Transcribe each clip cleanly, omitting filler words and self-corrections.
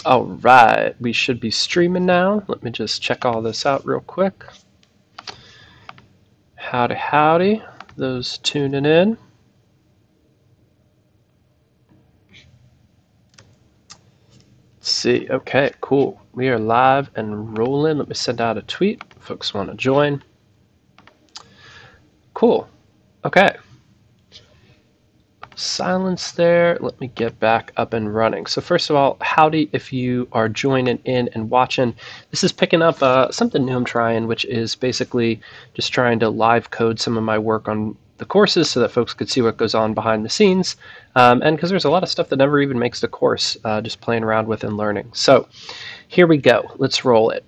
All right, we should be streaming now. Let me just check all this out real quick. Howdy, howdy, those tuning in. Let's see, okay, cool. We are live and rolling. Let me send out a tweet. Folks want to join. Cool, okay. Silence there. Let me get back up and running. So first of all, howdy if you are joining in and watching. This is picking up something new I'm trying, which is basically just trying to live code some of my work on the courses so that folks could see what goes on behind the scenes. And because there's a lot of stuff that never even makes the course, just playing around with and learning. So here we go. Let's roll it.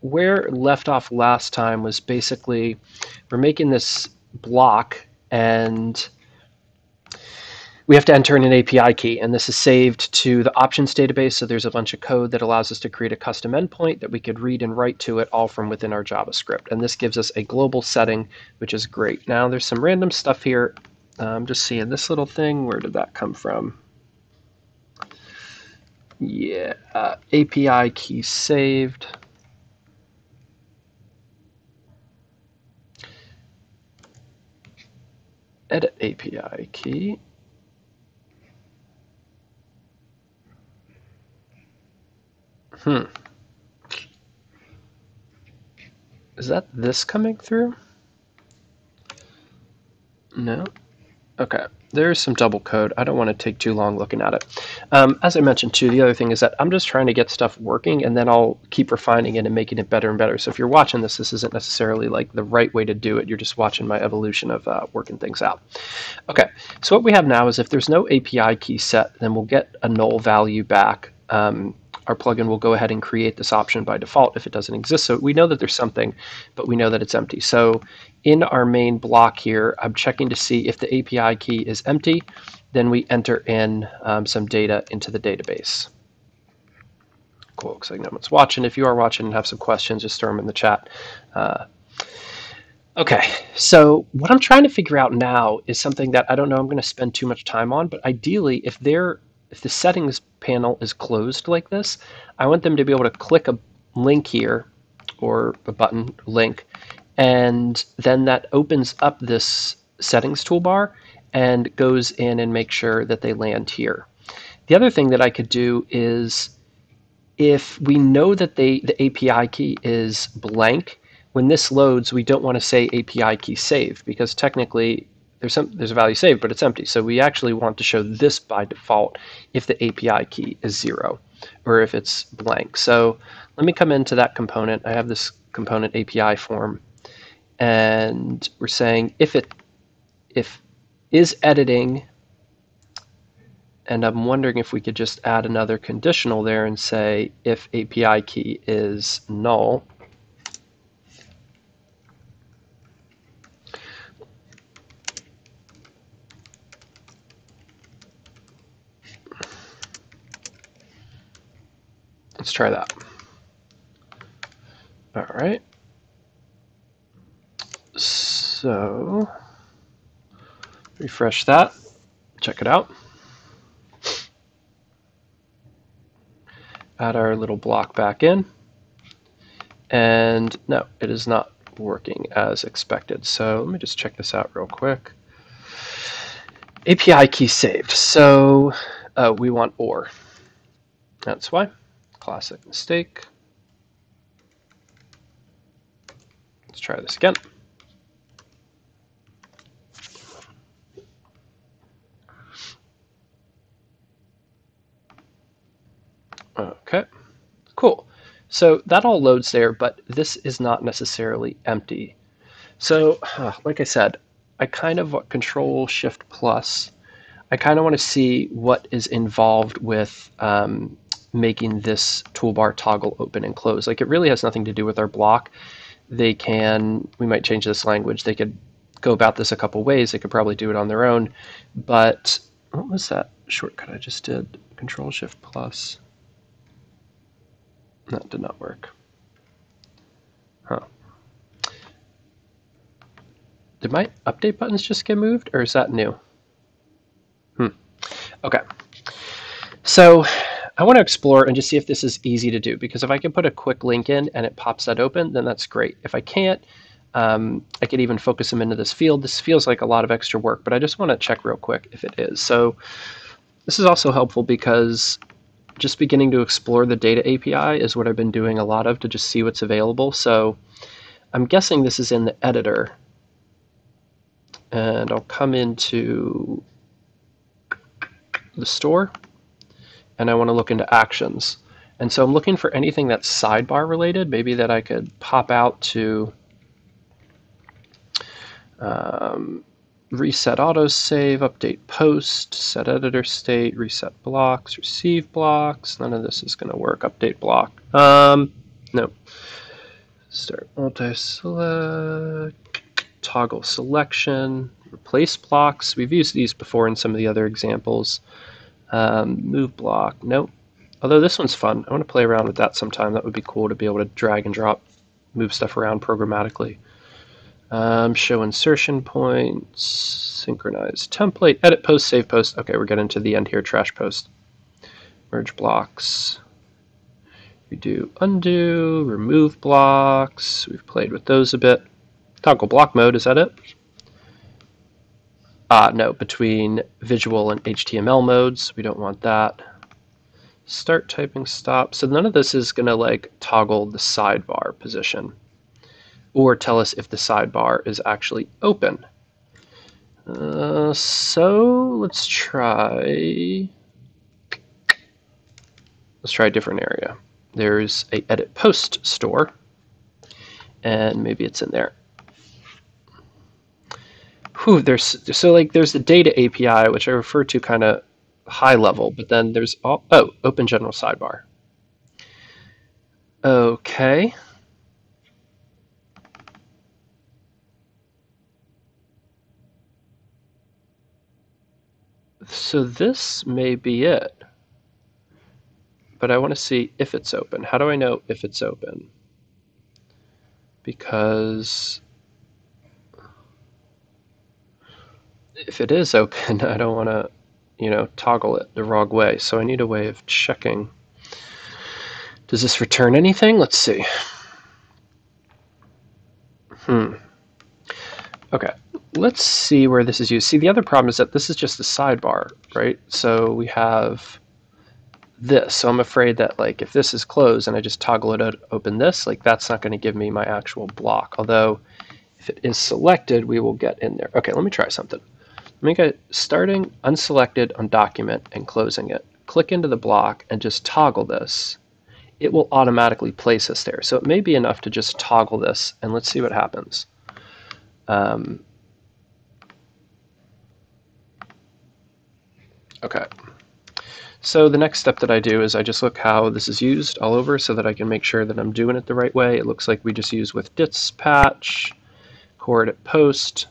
Where left off last time was basically we're making this block and we have to enter in an API key, and this is saved to the options database, so there's a bunch of code that allows us to create a custom endpoint that we could read and write to it all from within our JavaScript. And this gives us a global setting, which is great. Now there's some random stuff here. I'm just seeing this little thing. Where did that come from? Yeah, API key saved. Edit API key. Is that this coming through? No? Okay, there's some double code. I don't want to take too long looking at it. As I mentioned too, the other thing is that I'm just trying to get stuff working and then I'll keep refining it and making it better and better. So if you're watching this, this isn't necessarily like the right way to do it. You're just watching my evolution of working things out. Okay, so what we have now is if there's no API key set, then we'll get a null value back. Our plugin will go ahead and create this option by default if it doesn't exist. So we know that there's something, but we know that it's empty. So in our main block here, I'm checking to see if the API key is empty. Then we enter in some data into the database. Cool, looks like no one's watching. If you are watching and have some questions, just throw them in the chat. Okay, so what I'm trying to figure out now is something that I don't know I'm going to spend too much time on, but ideally if the settings panel is closed like this, I want them to be able to click a link here, or a button link, and then that opens up this settings toolbar and goes in and makes sure that they land here. The other thing that I could do is if we know that the API key is blank, when this loads, we don't want to say API key saved because technically there's a value saved, but it's empty. So we actually want to show this by default if the API key is 0 or if it's blank. So let me come into that component. I have this component API form, and we're saying if is editing, and I'm wondering if we could just add another conditional there and say if API key is null. Let's try that. All right. So refresh that, check it out. Add our little block back in. And no, it is not working as expected. So let me just check this out real quick. API key saved. So we want OR. That's why. Classic mistake. Let's try this again. Okay, cool. So that all loads there, but this is not necessarily empty. So like I said, I kind of want Control Shift Plus. I kind of want to see what is involved with making this toolbar toggle open and close. Like it really has nothing to do with our block. We might change this language. They could go about this a couple ways. They could probably do it on their own. But what was that shortcut I just did? Control Shift Plus. That did not work. Huh. Did my update buttons just get moved, or is that new? Okay. So I want to explore and just see if this is easy to do, because if I can put a quick link in and it pops that open, then that's great. If I can't, I could even focus them into this field. This feels like a lot of extra work, but I just want to check real quick if it is. So this is also helpful because just beginning to explore the data API is what I've been doing a lot of to just see what's available. So I'm guessing this is in the editor. And I'll come into the store, and I want to look into actions. And so I'm looking for anything that's sidebar related, maybe that I could pop out to reset autosave, update post, set editor state, reset blocks, receive blocks. None of this is going to work. Update block. No. Start multi-select, toggle selection, replace blocks. We've used these before in some of the other examples. Move block. Nope. Although this one's fun. I want to play around with that sometime. That would be cool to be able to drag and drop, move stuff around programmatically. Show insertion points, synchronize template, edit post, save post. Okay, we're getting to the end here. Trash post. Merge blocks. Redo, undo, remove blocks. We've played with those a bit. Toggle block mode, is that it? No, between visual and HTML modes. We don't want that. Start typing, stop. So none of this is going to like toggle the sidebar position or tell us if the sidebar is actually open. So let's try a different area. There's a edit post store, and maybe it's in there. Whew, there's the data API, which I refer to kind of high level, but then there's open general sidebar. Okay. So this may be it, but I want to see if it's open. How do I know if it's open? Because if it is open, I don't want to, toggle it the wrong way. So I need a way of checking. Does this return anything? Let's see. Okay, let's see where this is used. See, the other problem is that this is just the sidebar, right? So we have this. So I'm afraid that like if this is closed and I just toggle it open this, like that's not going to give me my actual block. Although if it is selected, we will get in there. Okay, let me try something. Let me get starting unselected on document and closing it. Click into the block and just toggle this. It will automatically place us there. So it may be enough to just toggle this, and let's see what happens. Okay. So the next step that I do is I just look how this is used all over so that I can make sure that I'm doing it the right way. It looks like we just use with dispatch, core edit post.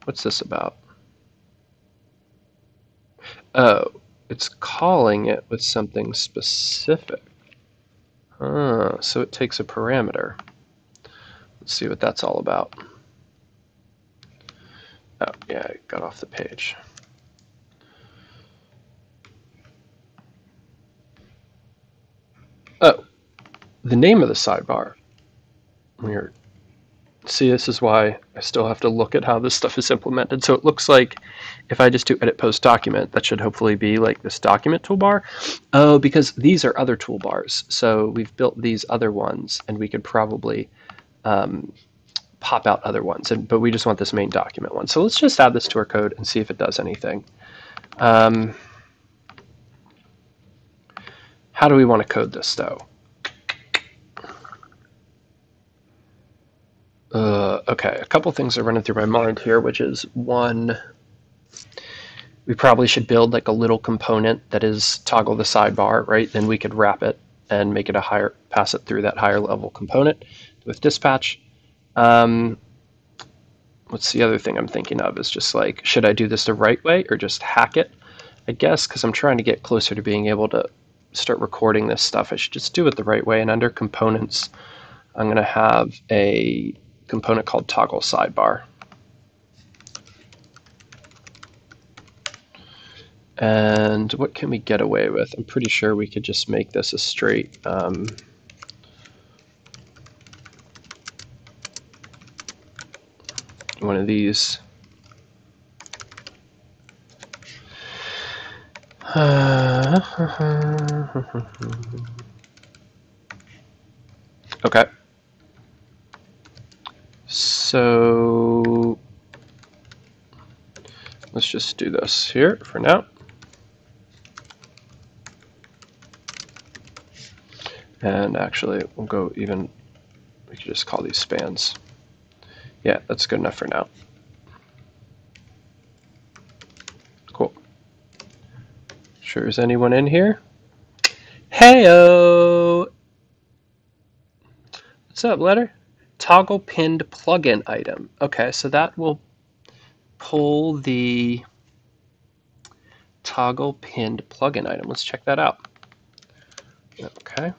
What's this about? Oh, it's calling it with something specific. So it takes a parameter. Let's see what that's all about. Oh, yeah, I got off the page. Oh, the name of the sidebar. Weird. See, this is why I still have to look at how this stuff is implemented. So it looks like if I just do edit post document, that should hopefully be like this document toolbar. Oh, because these are other toolbars. So we've built these other ones, and we could probably pop out other ones, but we just want this main document one. So let's just add this to our code and see if it does anything. How do we want to code this, though? Okay, a couple things are running through my mind here, which is one, we probably should build like a little component that is toggle the sidebar, right? Then we could wrap it and make it pass it through that higher level component with dispatch. What's the other thing I'm thinking of is just like, should I do this the right way or just hack it? I guess because I'm trying to get closer to being able to start recording this stuff, I should just do it the right way. And under components, I'm going to have a component called toggle sidebar. And what can we get away with? I'm pretty sure we could just make this a straight one of these. Okay. So let's just do this here for now. And actually, we'll go even, we could just call these spans. Yeah, that's good enough for now. Cool. Sure, is anyone in here? Heyo! What's up, letter? Toggle pinned plugin item. Okay, so that will pull the toggle pinned plugin item. Let's check that out. Okay.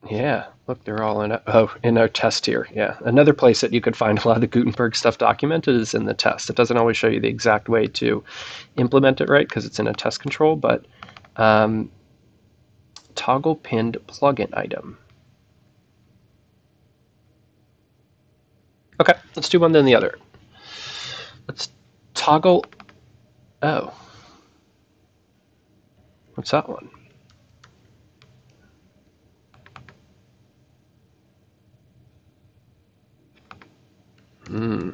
Yeah, look, they're all in our test here. Yeah, another place that you could find a lot of the Gutenberg stuff documented is in the test. It doesn't always show you the exact way to implement it right because it's in a test control, but toggle pinned plugin item. Okay, let's do one then the other. Let's toggle. Oh, what's that one? Hmm.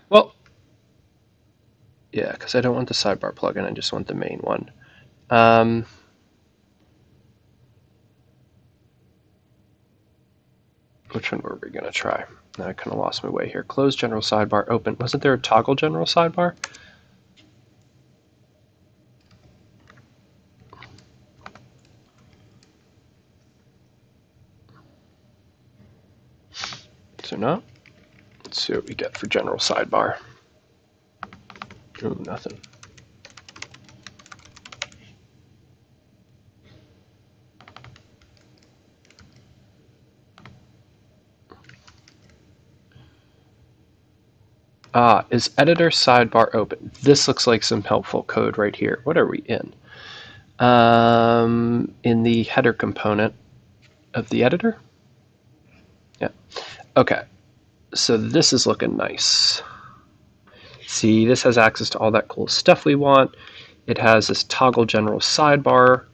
Well, yeah, because I don't want the sidebar plugin. I just want the main one. Which one were we going to try? Now I kind of lost my way here. Close general sidebar, open. Wasn't there a toggle general sidebar? Is there not? Let's see what we get for general sidebar. Ooh, nothing. Is editor sidebar open? This looks like some helpful code right here. What are we in? In the header component of the editor? Yeah. Okay. So this is looking nice. See, this has access to all that cool stuff we want. It has this toggle general sidebar,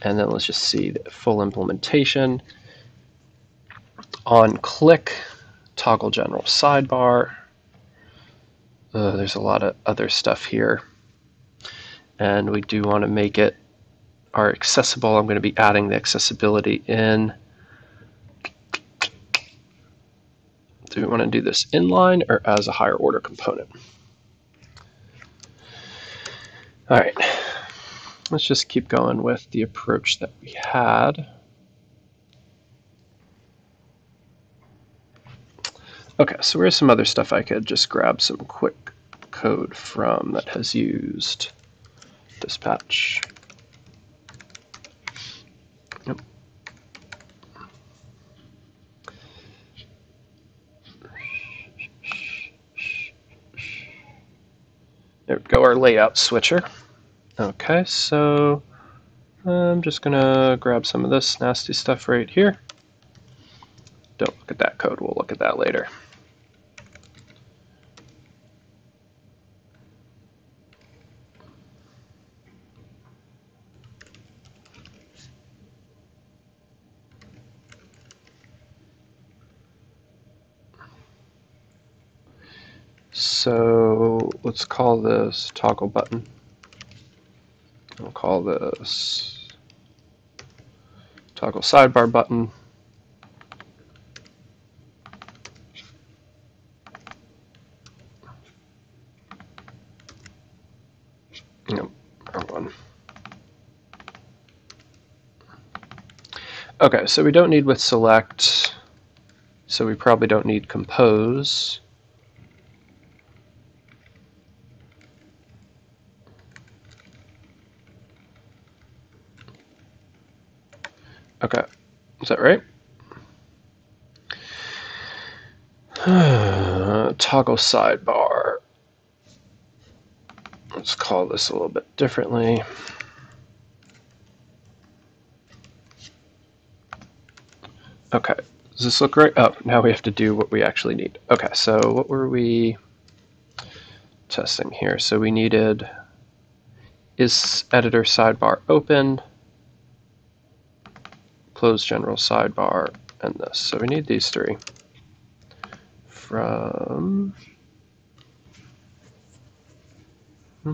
and then let's just see the full implementation. On click, toggle general sidebar. There's a lot of other stuff here. And we do want to make it our accessible. I'm going to be adding the accessibility in. Do we want to do this inline or as a higher order component? All right, let's just keep going with the approach that we had. Okay, so where's some other stuff I could just grab some quick code from that has used dispatch? Yep. There we go, our layout switcher. Okay, so I'm just gonna grab some of this nasty stuff right here. Don't look at that code, we'll look at that later. So let's call this toggle button. I'll call this toggle sidebar button. Nope, wrong one. Okay, so we don't need with select. So we probably don't need compose. Okay, is that right? Toggle sidebar. Let's call this a little bit differently. Okay, does this look right? Oh, now we have to do what we actually need. Okay, so what were we testing here? So we needed, is editor sidebar open, close general sidebar, and this. So we need these three. From there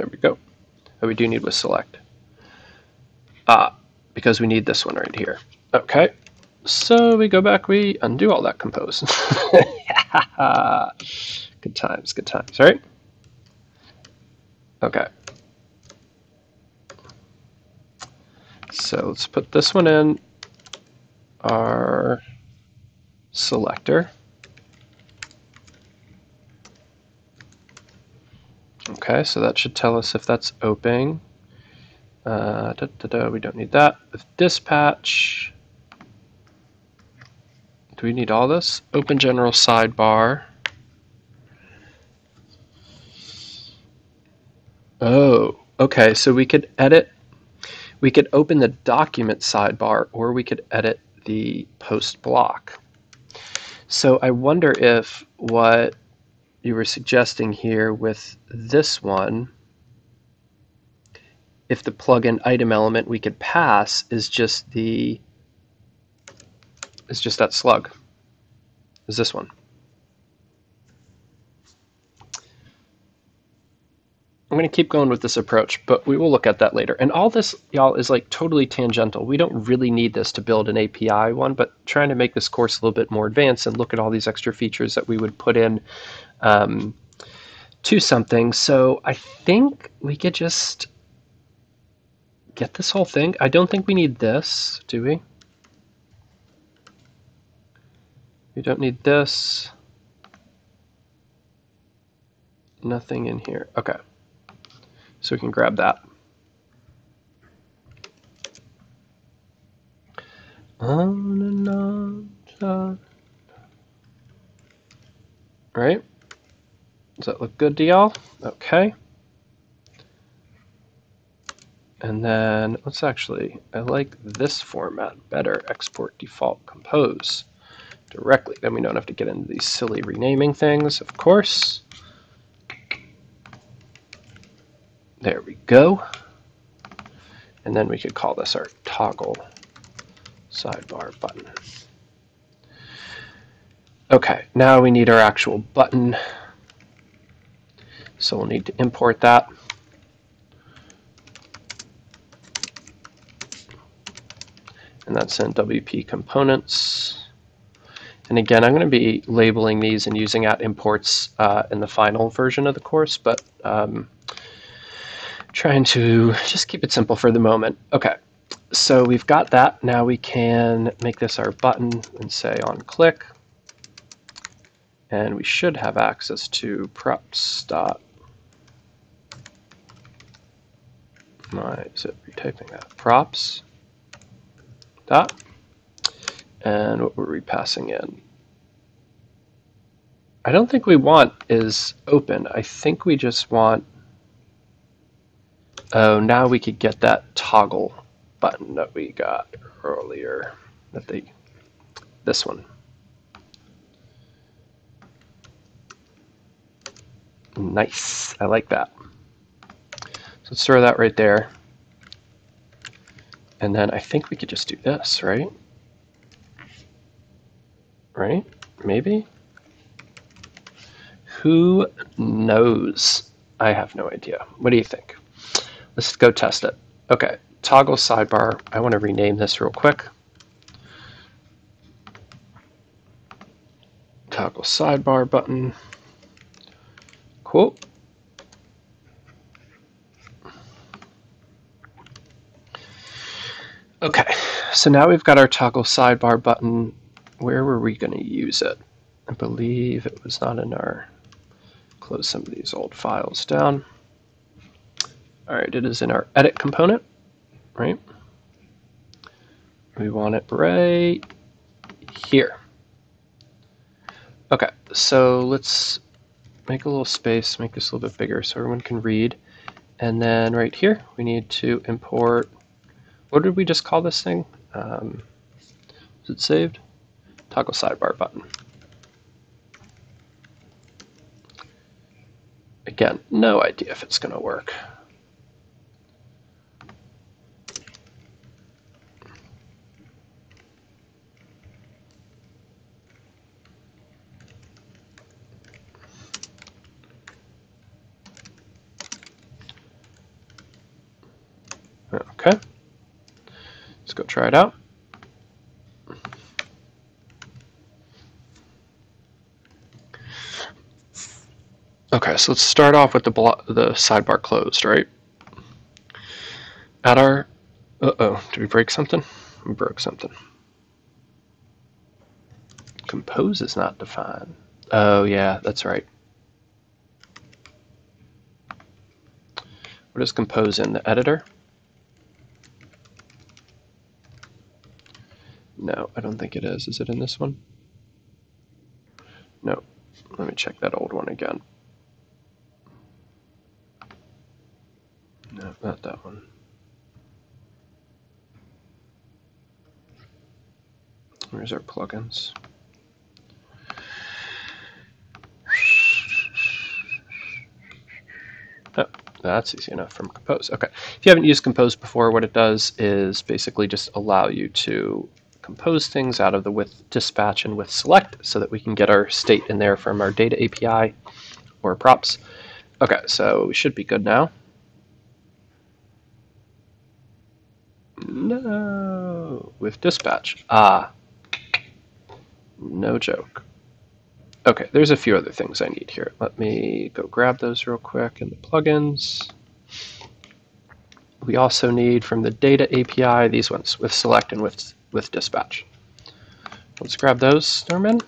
we go. Oh, we do need with select. Because we need this one right here. Okay, so we go back, we undo all that compose. Good times, right? Okay. So let's put this one in our selector. Okay, so that should tell us if that's open. We don't need that. With dispatch, do we need all this? Open general sidebar. Oh, okay, so we could edit, we could open the document sidebar, or we could edit the post block. So I wonder if what you were suggesting here with this one, if the plugin item element we could pass is just that slug, is this one. I'm going to keep going with this approach, but we will look at that later. And all this, y'all, is like totally tangential. We don't really need this to build an API one, but trying to make this course a little bit more advanced and look at all these extra features that we would put in to something. So I think we could just get this whole thing. I don't think we need this, do we? We don't need this. Nothing in here. Okay. So we can grab that. On and on. Right? Does that look good to y'all? Okay. And then let's actually, I like this format better. Export default compose directly. Then we don't have to get into these silly renaming things, of course. There we go. And then we could call this our toggle sidebar button. Okay, now we need our actual button. So we'll need to import that. And that's in WP components. And again, I'm going to be labeling these and using @imports in the final version of the course, but trying to just keep it simple for the moment. Okay, so we've got that. Now we can make this our button and say on click. And we should have access to props dot. Why is it retyping that? Props dot. And what were we passing in? I don't think we want is open. I think we just want, oh, now we could get that toggle button that we got earlier. This one. Nice, I like that. So let's throw that right there. And then I think we could just do this, right? Right? Maybe? Who knows? I have no idea. What do you think? Let's go test it. Okay, toggle sidebar. I want to rename this real quick. Toggle sidebar button. Cool. Okay, so now we've got our toggle sidebar button. Where were we going to use it? I believe it was not in our... Close some of these old files down. All right, it is in our edit component, right? We want it right here. Okay, so let's make a little space, make this a little bit bigger so everyone can read. And then right here, we need to import, what did we just call this thing? Is it saved? Toggle sidebar button. Again, no idea if it's going to work. Okay, let's go try it out. Okay, so let's start off with the sidebar closed, right? At our, uh-oh, did we break something? We broke something. Compose is not defined. Oh yeah, that's right. What is compose in the editor? No, I don't think it is. Is it in this one? No. Let me check that old one again. No, not that one. Where's our plugins? Oh, that's easy enough from Compose. Okay. If you haven't used Compose before, what it does is basically just allow you to compose things out of the with dispatch and with select so that we can get our state in there from our data API or props. Okay, so we should be good now. No, with dispatch. Ah, no joke. Okay, there's a few other things I need here. Let me go grab those real quick in the plugins. We also need from the data API these ones with select and with dispatch. Let's grab those, Norman.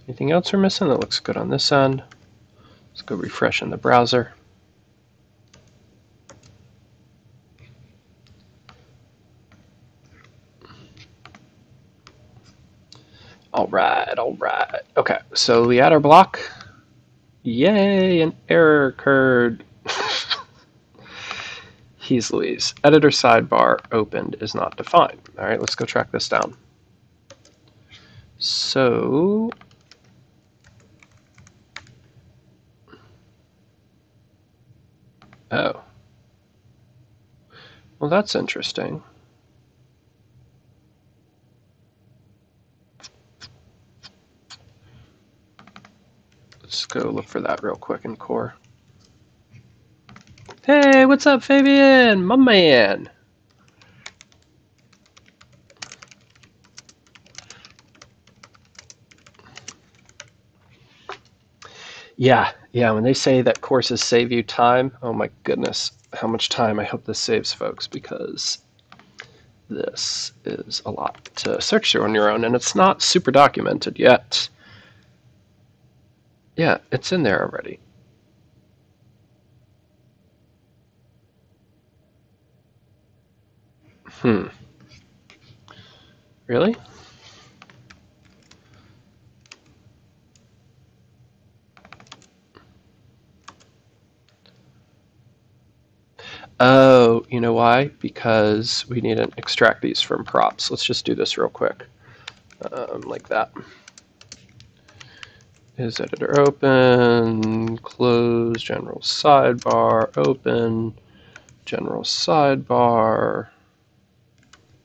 Anything else we're missing? That looks good on this end. Let's go refresh in the browser. All right, all right. Okay, so we add our block. Yay, an error occurred. He's Louise. Editor sidebar opened is not defined. All right, let's go track this down. So, oh. Well, that's interesting. Let's go look for that real quick in core. Hey, what's up, Fabian? My man. Yeah, when they say that courses save you time, oh my goodness, how much time I hope this saves folks, because this is a lot to search through on your own, and it's not super documented yet. Yeah, it's in there already. Really? Oh, you know why? Because we need to extract these from props. Let's just do this real quick, like that. Is editor open, close, general sidebar, open, general sidebar.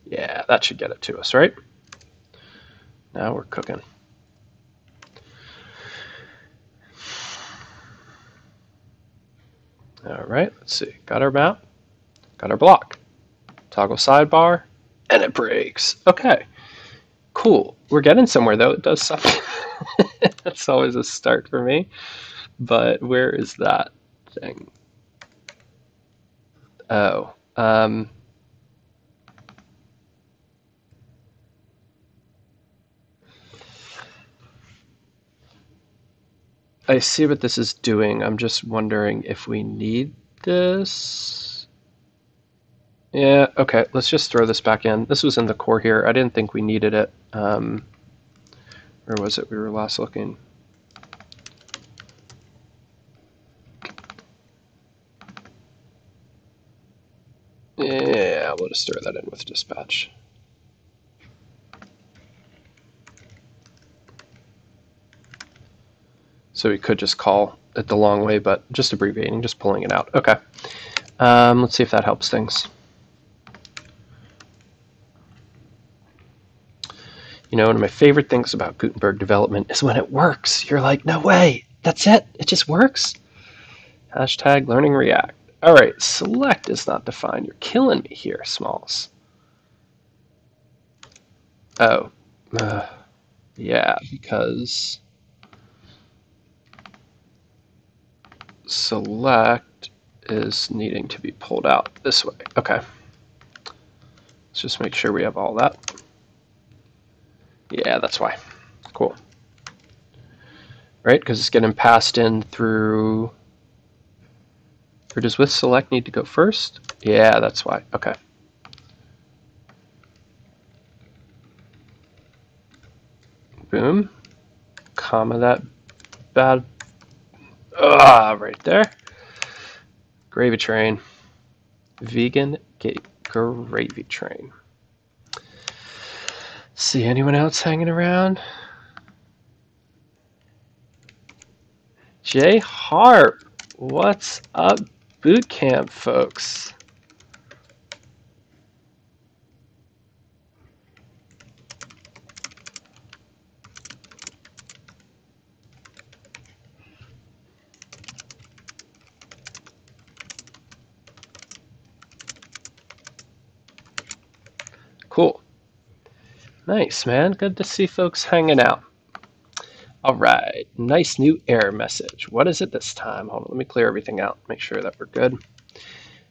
Yeah, that should get it to us, right? Now we're cooking. All right, let's see. Got our map, got our block. Toggle sidebar, and it breaks. Okay, cool. We're getting somewhere though. It does something. That's always a start for me. But where is that thing? Oh, I see what this is doing. I'm just wondering if we need this. Yeah, okay, let's just throw this back in. This was in the core here. I didn't think we needed it. Where was it we were last looking? Yeah, we'll just throw that in with dispatch. So we could just call it the long way, but just abbreviating, just pulling it out. Okay. Let's see if that helps things. You know, one of my favorite things about Gutenberg development is when it works. You're like, no way, that's it? It just works? Hashtag learning React. All right, select is not defined. You're killing me here, Smalls. Oh, yeah, because select is needing to be pulled out this way. Okay. Let's just make sure we have all that. Yeah, that's why. Cool. Right, because it's getting passed in through... Or does with select need to go first? Yeah, that's why. Okay. Boom. Comma that bad... right there. Gravy train. Vegan gravy train. See anyone else hanging around? Jay Harp. What's up, boot camp folks? Cool. Nice, man. Good to see folks hanging out. All right. Nice new error message. What is it this time? Hold on. Let me clear everything out. Make sure that we're good.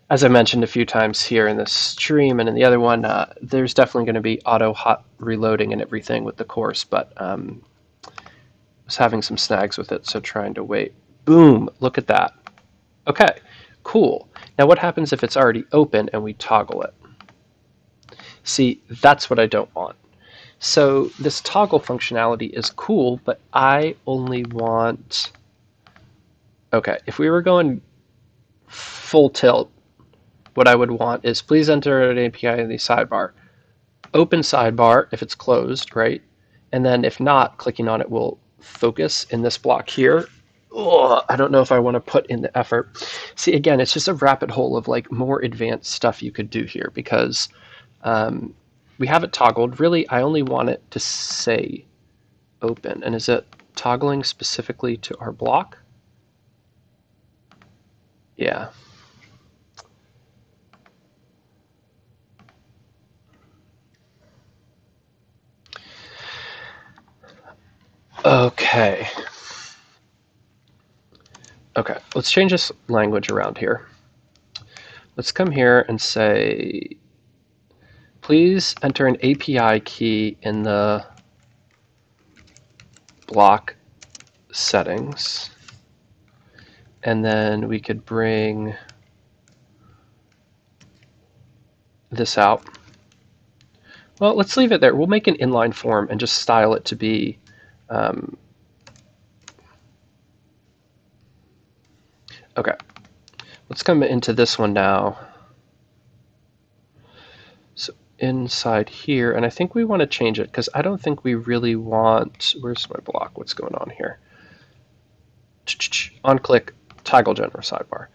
As I mentioned a few times here in this stream and in the other one, there's definitely going to be auto hot reloading and everything with the course, but I was having some snags with it, so trying to wait. Boom. Look at that. Okay. Cool. Now what happens if it's already open and we toggle it? See, that's what I don't want. So this toggle functionality is cool, but I only want... Okay, if we were going full tilt, what I would want is please enter an API in the sidebar. Open sidebar if it's closed, right? And then if not, clicking on it will focus in this block here. Ugh, I don't know if I want to put in the effort. See, again, it's just a rabbit hole of like more advanced stuff you could do here because we have it toggled. Really, I only want it to say open. And is it toggling specifically to our block? Yeah. Okay. Okay, let's change this language around here. Let's come here and say, please enter an API key in the block settings. And then we could bring this out. Well, let's leave it there. We'll make an inline form and just style it to be okay. Let's come into this one now. So inside here, and I think we want to change it because I don't think we really want, where's my block? What's going on here? On click, toggle general sidebar.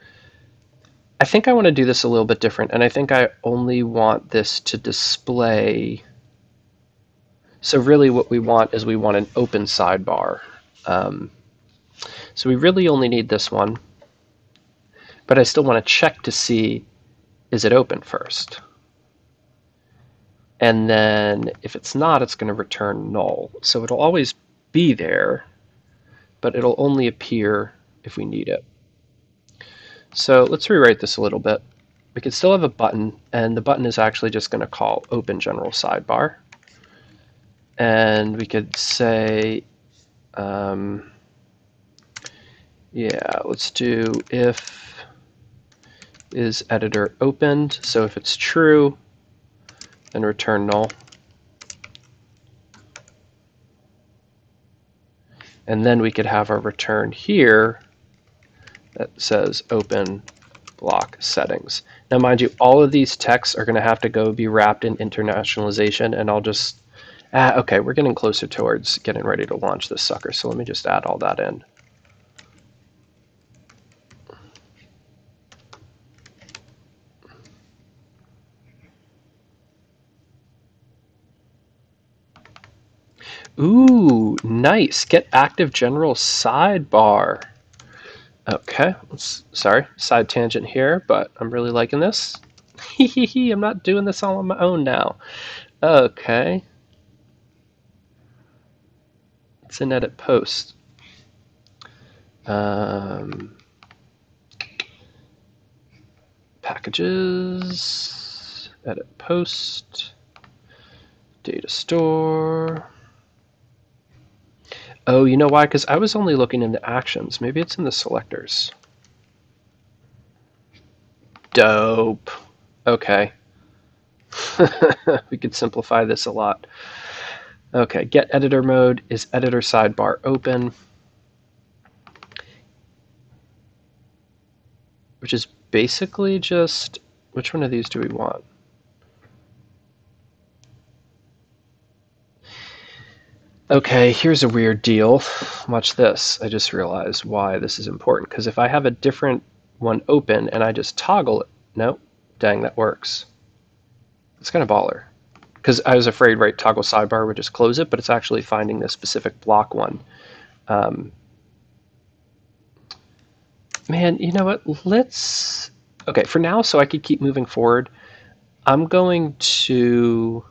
I think I want to do this a little bit different, and I think I only want this to display. So really what we want is we want an open sidebar. So we really only need this one, but I still want to check to see, is it open first? And then if it's not, it's going to return null. So it'll always be there, but it'll only appear if we need it. So let's rewrite this a little bit. We could still have a button, and the button is actually just going to call open general sidebar. And we could say Yeah, let's do if is editor opened. So if it's true, then return null. And then we could have our return here that says open block settings. Now, mind you, all of these texts are going to have to go be wrapped in internationalization, and I'll just, okay, we're getting closer towards getting ready to launch this sucker, so let me just add all that in. Ooh, nice. Get active general sidebar. Okay, sorry, side tangent here, but I'm really liking this. I'm not doing this all on my own now. Okay. It's in edit post. Packages, edit post, data store. Oh, you know why? Because I was only looking into actions. Maybe it's in the selectors. Dope. Okay. We could simplify this a lot. Okay, get editor mode is editor sidebar open, which is basically just, which one of these do we want? Okay, here's a weird deal. Watch this. I just realized why this is important. Because if I have a different one open and I just toggle it, nope, dang, that works. It's kind of baller. Because I was afraid, right, toggle sidebar would just close it, but it's actually finding the specific block one. Man, you know what? Let's... Okay, for now, so I could keep moving forward, I'm going to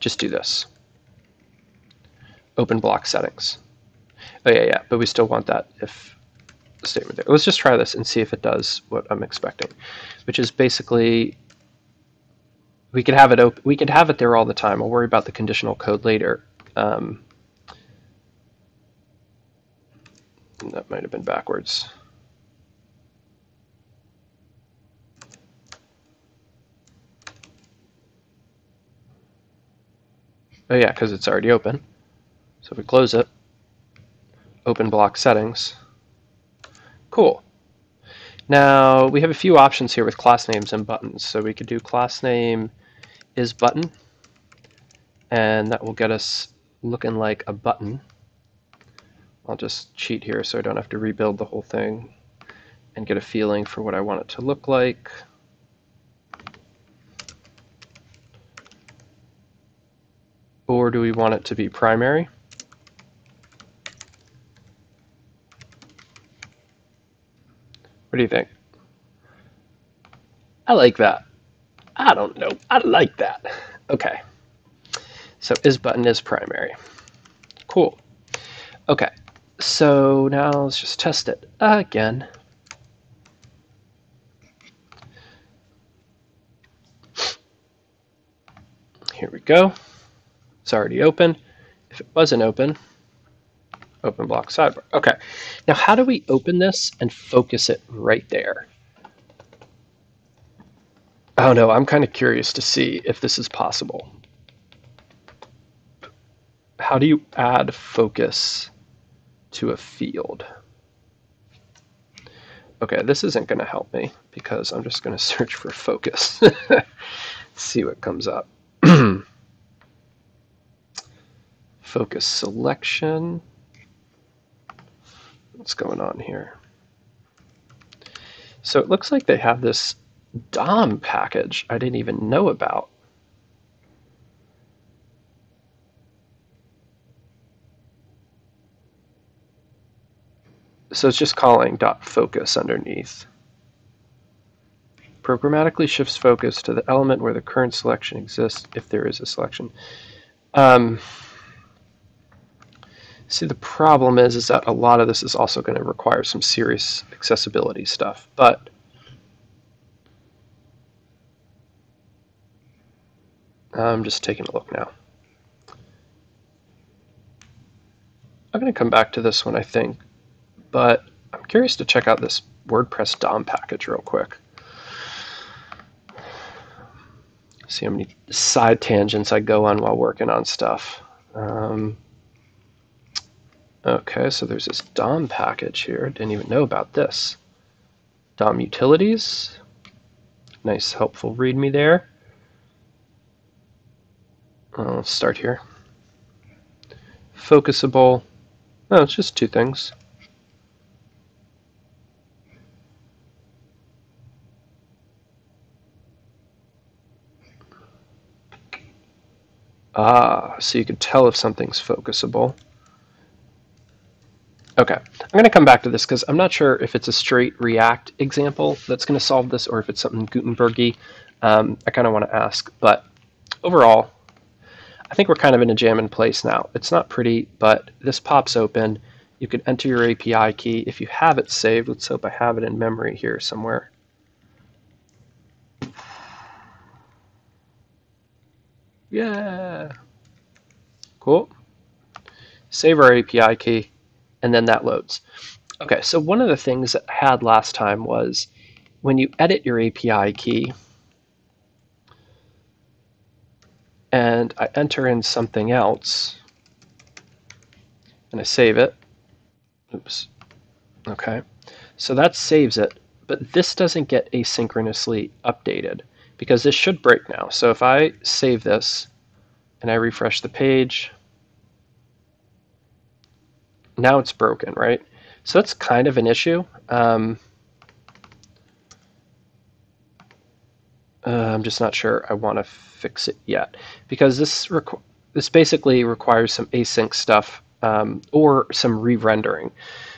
just do this. Open block settings. Oh, yeah, but we still want that if statement there. Let's just try this and see if it does what I'm expecting, which is basically we could have it open. We could have it there all the time. I'll worry about the conditional code later. That might have been backwards. Oh yeah, because it's already open. So if we close it, open block settings. Cool. Now we have a few options here with class names and buttons. So we could do class name is button, and that will get us looking like a button. I'll just cheat here so I don't have to rebuild the whole thing and get a feeling for what I want it to look like. Or do we want it to be primary? What do you think? I like that. I don't know. I like that. Okay. So is button is primary. Cool. Okay. So now let's just test it again. Here we go. It's already open. If it wasn't open, open block sidebar. Okay. Now how do we open this and focus it right there? Oh no, I'm kind of curious to see if this is possible. How do you add focus to a field? Okay, this isn't going to help me because I'm just going to search for focus. See what comes up. Focus selection. What's going on here? So it looks like they have this DOM package I didn't even know about. So it's just calling .focus underneath. Programmatically shifts focus to the element where the current selection exists if there is a selection. See, the problem is that a lot of this is also going to require some serious accessibility stuff, but I'm just taking a look now. I'm going to come back to this one, I think, but I'm curious to check out this WordPress DOM package real quick. See how many side tangents I go on while working on stuff. Okay, so there's this DOM package here. Didn't even know about this. DOM utilities. Nice, helpful README there. Let's start here. Focusable. Oh, it's just two things. So you can tell if something's focusable. Okay, I'm going to come back to this because I'm not sure if it's a straight React example that's going to solve this or if it's something Gutenberg-y. I kind of want to ask, but overall, I think we're kind of in a jam in place now. It's not pretty, but this pops open. You can enter your API key. If you have it saved, let's hope I have it in memory here somewhere. Yeah. Cool. Save our API key, and then that loads. Okay, so one of the things that I had last time was when you edit your API key and I enter in something else and I save it. Oops. Okay, so that saves it, but this doesn't get asynchronously updated because this should break now. So if I save this and I refresh the page, now it's broken, right? So that's kind of an issue. I'm just not sure I want to fix it yet because this basically requires some async stuff or some re-rendering.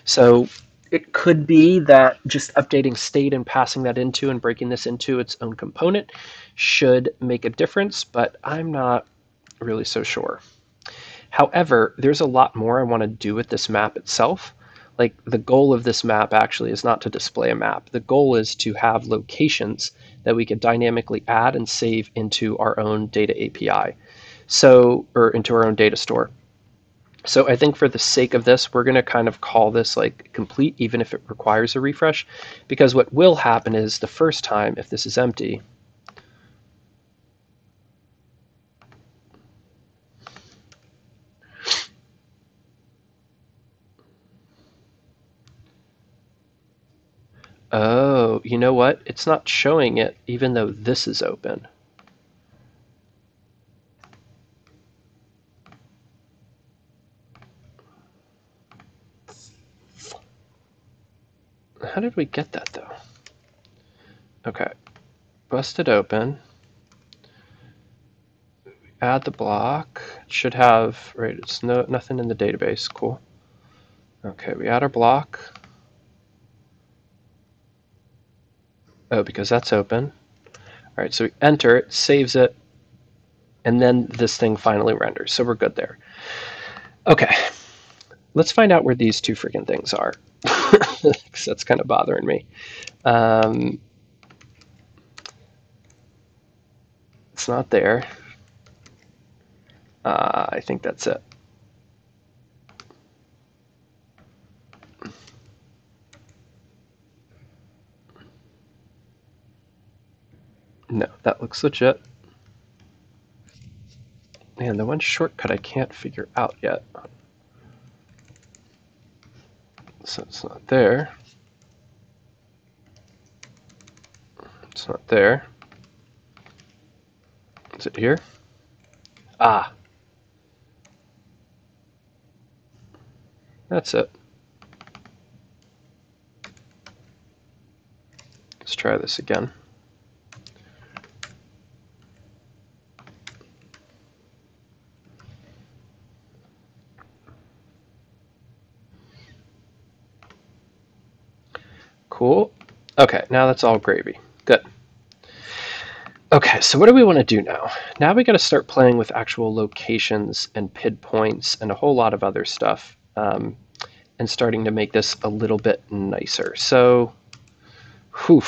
So it could be that just updating state and passing that into and breaking this into its own component should make a difference, but I'm not really so sure. However, there's a lot more I want to do with this map itself. Like the goal of this map actually is not to display a map. The goal is to have locations that we can dynamically add and save into our own data API. Or into our own data store. So I think for the sake of this, we're going to kind of call this like complete, even if it requires a refresh, because what will happen is the first time, if this is empty, oh, you know what? It's not showing it even though this is open. How did we get that though? Okay, bust it open. Add the block. It should have, right, it's nothing in the database. Cool. Okay, we add our block. Oh, because that's open. All right, so we enter it, saves it, and then this thing finally renders. So we're good there. Okay, let's find out where these two freaking things are. Because that's kind of bothering me. It's not there. I think that's it. No, that looks legit. Man, the one shortcut I can't figure out yet. So it's not there. It's not there. Is it here? Ah. That's it. Let's try this again. Cool. Okay, now that's all gravy. Good. Okay, so what do we want to do now? Now we got to start playing with actual locations and PID points and a whole lot of other stuff, and starting to make this a little bit nicer. So,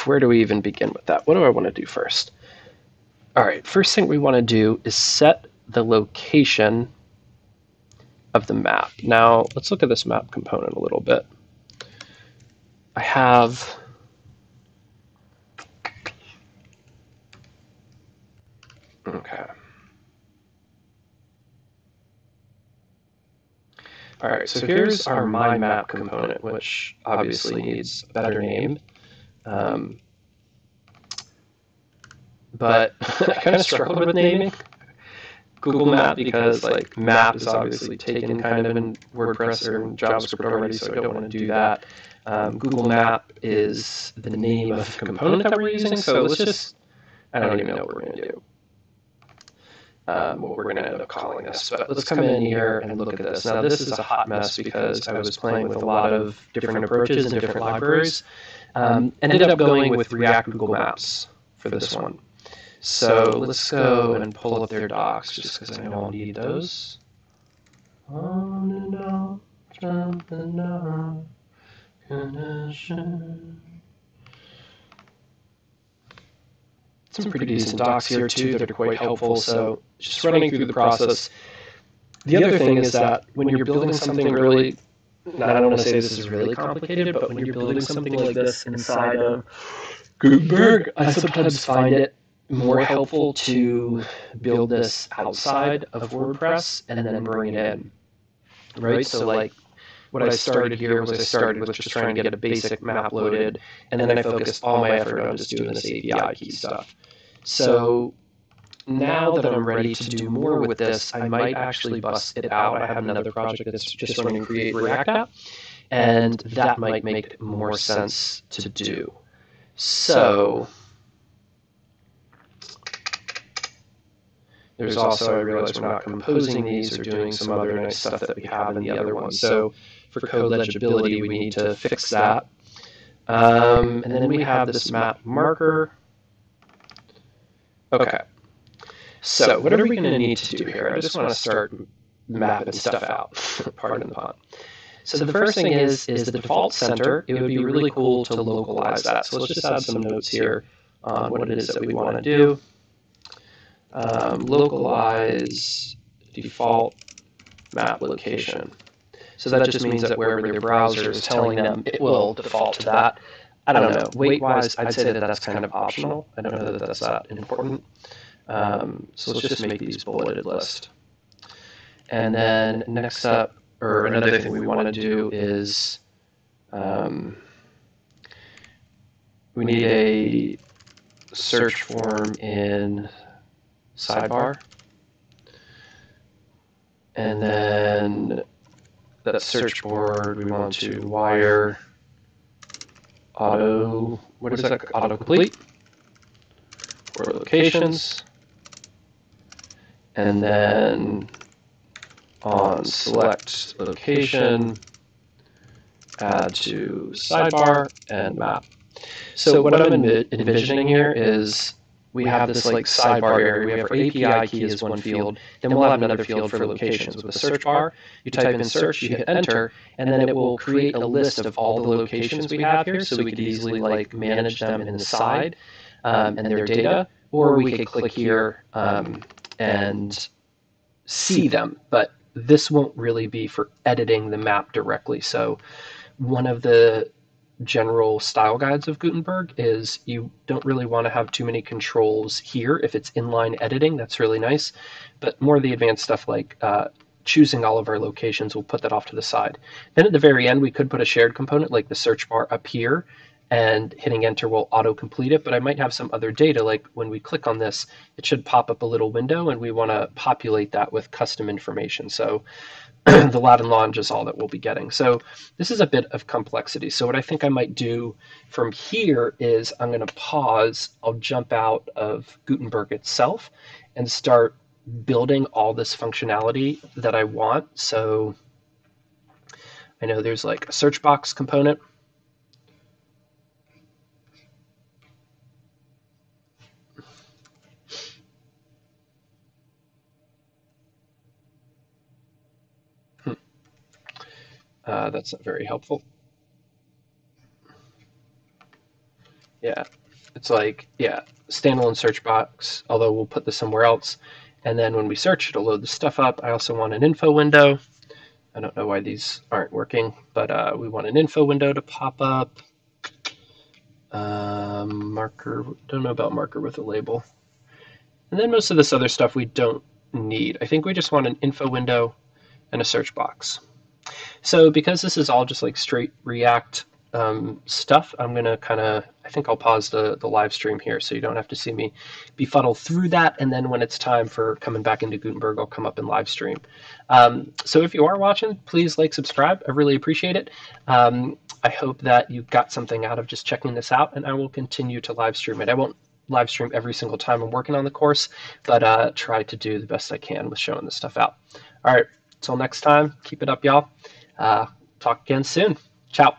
where do we even begin with that? What do I want to do first? All right, first thing we want to do is set the location of the map. Now let's look at this map component a little bit. I have okay. All right, so here's our My Map component, which obviously needs a better name. But I kind of struggled with naming Google Map because like map is obviously taken kind of in WordPress or in JavaScript already, so I don't want to do that. Google Map is the name of the component that we're using, so let's just, I don't even know what we're going to do. What we're going to end up calling this. But let's come in here and look at this. Now this is a hot mess because I was playing with a lot of different approaches and different libraries. Ended up going with React Google Maps for this one. So let's go and pull up their docs just because I know I'll need those. On and off, jumping off, connection. Some pretty decent docs here too that are quite helpful. So just running through the process. The other thing is that when you're building something really, I don't want to say this is really complicated, but when you're building something like this inside of Gutenberg, I sometimes find it more helpful to build this outside of WordPress and then bring it in, right? So like what I started here was I started with just trying to get a basic map loaded, and then I focused all my effort on just doing this API key stuff. So now that I'm ready to do more with this, I might actually bust it out. I have another project that's just running Create React App, and that might make more sense to do. So there's also, I realize we're not composing these or doing some other nice stuff that we have in the other one. So for code legibility, we need to fix that. And then we have this map marker. Okay. So what are we going to need to do here? I just want to start mapping stuff out. Pardon the pun. So the first thing is the default center. It would be really cool to localize that. So let's just add some notes here on what it is that we want to do. Localize default map location. So that just means that wherever their browser is telling them, it will default to that. I don't know. Weight-wise, I'd say that that's kind of optional. I don't know that that's that important. So let's just make these bulleted list. And then next up, or another thing we want to do is we need a search form in Sidebar. And then that search board, we want to wire auto, what is that? Autocomplete for locations. And then on select location, add to sidebar and map. So what I'm envisioning here is we have this like sidebar area. We have our API key as one field. Then we'll have another field for locations. With the search bar, you type in search, you hit enter, and then it will create a list of all the locations we have here, so we could easily like manage them in the side and their data, or we could click here and see them. But this won't really be for editing the map directly. So one of the general style guides of Gutenberg is you don't really want to have too many controls here. If it's inline editing, that's really nice. But more of the advanced stuff like choosing all of our locations, we'll put that off to the side. Then at the very end, we could put a shared component like the search bar up here, and hitting enter will auto-complete it, but I might have some other data, like when we click on this, it should pop up a little window, and we want to populate that with custom information. So the lat and longe is all that we'll be getting. So this is a bit of complexity. So what I think I might do from here is I'm going to pause, I'll jump out of Gutenberg itself, and start building all this functionality that I want. So I know there's like a search box component. That's not very helpful. Yeah, it's like, yeah, standalone search box, although we'll put this somewhere else. And then when we search, it'll load the stuff up. I also want an info window. I don't know why these aren't working, but we want an info window to pop up. Marker, don't know about marker with a label. And then most of this other stuff we don't need. I think we just want an info window and a search box. So because this is all just like straight React stuff, I'm going to I think I'll pause the live stream here so you don't have to see me befuddle through that. And then when it's time for coming back into Gutenberg, I'll come up and live stream. So if you are watching, please like, subscribe. I really appreciate it. I hope that you got something out of just checking this out, and I will continue to live stream it. I won't live stream every single time I'm working on the course, but try to do the best I can with showing this stuff out. All right, until next time, keep it up, y'all. Talk again soon. Ciao.